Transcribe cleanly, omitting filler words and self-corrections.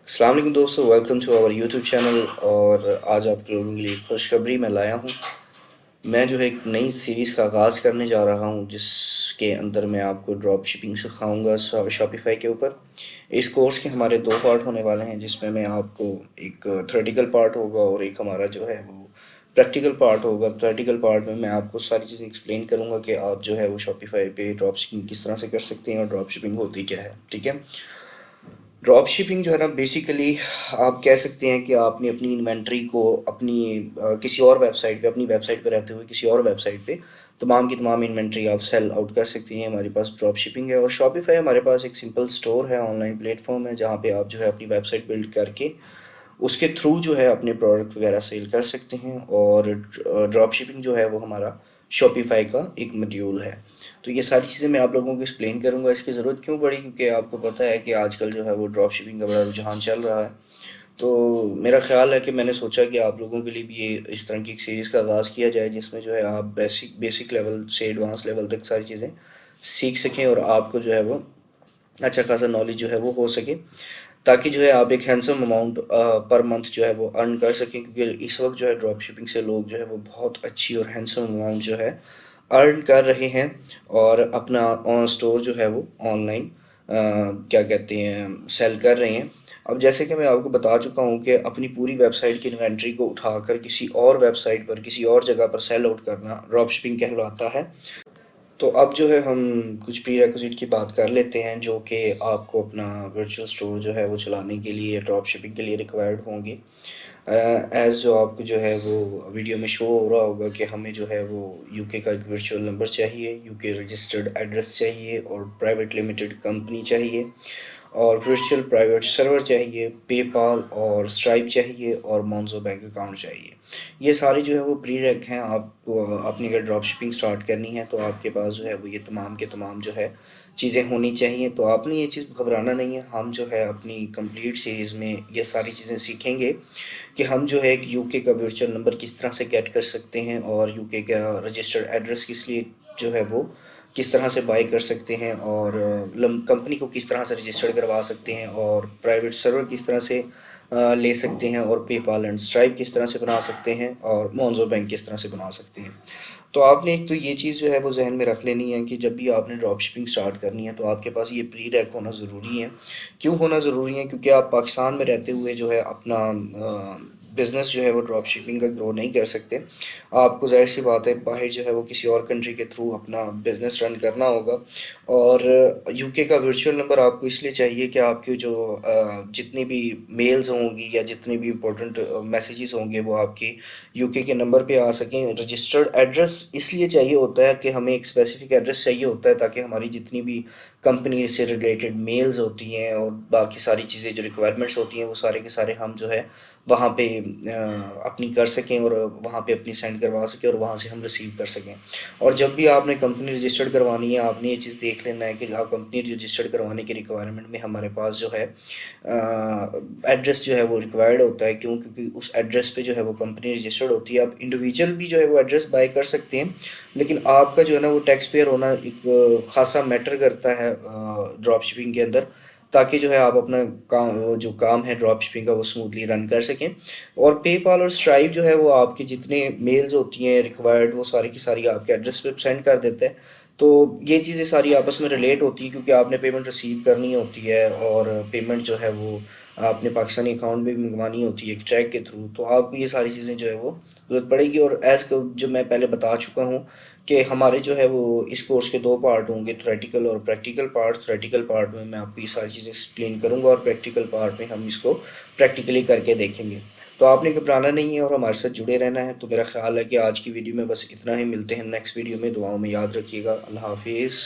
अस्सलाम वालेकुम दोस्तों, welcome to our YouTube channel. और आज आप लोगों के लिए खुशखबरी मैं लाया हूँ। मैं जो है एक नई सीरीज़ का आगाज़ करने जा रहा हूँ जिसके अंदर मैं आपको ड्रॉप शिपिंग सिखाऊंगा शॉपिफाई के ऊपर। इस कोर्स के हमारे दो पार्ट होने वाले हैं, जिसमें मैं आपको एक थ्योरेटिकल पार्ट होगा और एक हमारा जो है वो प्रैक्टिकल पार्ट होगा। प्रैक्टिकल पार्ट में मैं आपको सारी चीज़ें एक्सप्लेन करूँगा कि आप जो है वो शॉपिफाई पे ड्रॉप शिपिंग किस तरह से कर सकते हैं और ड्रॉप शिपिंग होती क्या है। ठीक है। ड्रॉप शिपिंग जो है ना, बेसिकली आप कह सकते हैं कि आपने अपनी इन्वेंट्री को अपनी किसी और वेबसाइट पे, अपनी वेबसाइट पे रहते हुए किसी और वेबसाइट पे तमाम की तमाम इन्वेंट्री आप सेल आउट कर सकती हैं। हमारे पास ड्रॉप शिपिंग है और शॉपिफाई हमारे पास एक सिंपल स्टोर है, ऑनलाइन प्लेटफॉर्म है, जहाँ पे आप जो है अपनी वेबसाइट बिल्ड करके उसके थ्रू जो है अपने प्रोडक्ट वगैरह सेल कर सकते हैं। और ड्रॉप शिपिंग जो है वो हमारा शॉपिफाई का एक मॉड्यूल है। तो ये सारी चीज़ें मैं आप लोगों को एक्सप्लेन करूँगा। इसकी ज़रूरत क्यों पड़ी, क्योंकि आपको पता है कि आजकल जो है वो ड्रॉप शिपिंग का बड़ा रुझान चल रहा है। तो मेरा ख़्याल है कि मैंने सोचा कि आप लोगों के लिए भी ये इस तरह की एक सीरीज़ का आगाज़ किया जाए, जिसमें जो है आप बेसिक बेसिक लेवल से एडवांस लेवल तक सारी चीज़ें सीख सकें और आपको जो है वो अच्छा खासा नॉलेज जो है वो हो सके, ताकि जो है आप एक हैंडसम अमाउंट पर मंथ जो है वो अर्न कर सकें। क्योंकि इस वक्त जो है ड्रॉप शिपिंग से लोग जो है वो बहुत अच्छी और हैंडसम अमाउंट जो है अर्न कर रहे हैं और अपना ऑन स्टोर जो है वो ऑनलाइन क्या कहते हैं सेल कर रहे हैं। अब जैसे कि मैं आपको बता चुका हूँ कि अपनी पूरी वेबसाइट की इन्वेंट्री को उठाकर किसी और वेबसाइट पर किसी और जगह पर सेल आउट करना ड्रॉप शिपिंग कहलाता है। तो अब जो है हम कुछ प्री रिक्विजिट की बात कर लेते हैं, जो कि आपको अपना वर्चुअल स्टोर जो है वो चलाने के लिए ड्रॉप शिपिंग के लिए रिक्वायर्ड होंगे। एज़ जो आपको जो है वो वीडियो में शो हो रहा होगा कि हमें जो है वो यूके का एक वर्चुअल नंबर चाहिए, यूके रजिस्टर्ड एड्रेस चाहिए और प्राइवेट लिमिटेड कंपनी चाहिए और वर्चुअल प्राइवेट सर्वर चाहिए, पेपाल और स्ट्राइप चाहिए और मोंजो बैंक अकाउंट चाहिए। ये सारे जो है वो प्री रेक हैं। आपको अपनी अगर ड्रॉप शिपिंग स्टार्ट करनी है तो आपके पास जो है वो ये तमाम के तमाम जो है चीज़ें होनी चाहिए। तो आपने ये चीज़ घबराना नहीं है। हम जो है अपनी कंप्लीट सीरीज़ में ये सारी चीज़ें सीखेंगे कि हम जो है एक यूके का वर्चुअल नंबर किस तरह से गेट कर सकते हैं और यूके का रजिस्टर्ड एड्रेस किस लिए जो है वो किस तरह से बाई कर सकते हैं और कंपनी को किस तरह से रजिस्टर्ड करवा सकते हैं और प्राइवेट सर्वर किस तरह से ले सकते हैं और पेपाल एंड स्ट्राइप किस तरह से बना सकते हैं और मोंजो बैंक किस तरह से बना सकते हैं। तो आपने एक तो ये चीज़ जो है वो जहन में रख लेनी है कि जब भी आपने ड्रॉप शिपिंग स्टार्ट करनी है तो आपके पास ये प्री रैक होना ज़रूरी है। क्यों होना ज़रूरी है? क्योंकि आप पाकिस्तान में रहते हुए जो है अपना बिज़नेस जो है वो ड्रॉप शिपिंग का ग्रो नहीं कर सकते। आपको ज़ाहिर सी बात है बाहर जो है वो किसी और कंट्री के थ्रू अपना बिज़नेस रन करना होगा। और यूके का वर्चुअल नंबर आपको इसलिए चाहिए कि आपकी जो जितनी भी मेल्स होंगी या जितने भी इम्पोर्टेंट मैसेजेस होंगे वो आपके यूके के नंबर पे आ सकें। रजिस्टर्ड एड्रेस इसलिए चाहिए होता है कि हमें एक स्पेसिफिक एड्रेस चाहिए होता है ताकि हमारी जितनी भी कंपनी से रिलेटेड मेल्स होती हैं और बाकी सारी चीज़ें जो रिक्वायरमेंट्स होती हैं वो सारे के सारे हम जो है वहाँ पे अपनी कर सकें और वहाँ पे अपनी सेंड करवा सकें और वहाँ से हम रिसीव कर सकें। और जब भी आपने कंपनी रजिस्टर्ड करवानी है, आपने ये चीज़ देख लेना है कि आप कंपनी रजिस्टर्ड करवाने की रिक्वायरमेंट में हमारे पास जो है एड्रेस जो है वो रिक्वायर्ड होता है। क्यों? क्योंकि उस एड्रेस पे जो है वो कंपनी रजिस्टर्ड होती है। आप इंडिविजुअल भी जो है वो एड्रेस बाय कर सकते हैं, लेकिन आपका जो है ना वो टैक्स पेयर होना एक ख़ासा मैटर करता है ड्रॉप शिपिंग के अंदर, ताकि जो है आप अपना काम, वो जो काम है ड्रॉप शिपिंग का, वो स्मूथली रन कर सकें। और पेपाल और स्ट्राइप जो है वो आपकी जितने मेल्स होती हैं रिक्वायर्ड वो सारी की सारी आपके एड्रेस पे सेंड कर देते हैं। तो ये चीज़ें सारी आपस में रिलेट होती हैं क्योंकि आपने पेमेंट रिसीव करनी होती है और पेमेंट जो है वो आपने पाकिस्तानी अकाउंट में भी मंगवानी होती है एक ट्रैक के थ्रू। तो आपको ये सारी चीज़ें जो है वो ज़रूरत पड़ेगी। और एज़ जो मैं पहले बता चुका हूँ कि हमारे जो है वो इस कोर्स के दो पार्ट होंगे, थ्योरेटिकल और प्रैक्टिकल पार्ट। थ्योरेटिकल पार्ट में मैं आपको ये सारी चीज़ें एक्सप्लेन करूँगा और प्रैक्टिकल पार्ट में हम इसको प्रैक्टिकली करके देखेंगे। तो आपने घबराना नहीं है और हमारे साथ जुड़े रहना है। तो मेरा ख्याल है कि आज की वीडियो में बस इतना ही। मिलते हैं नेक्स्ट वीडियो में। दुआओं में याद रखिएगा। अल्लाह हाफिज़।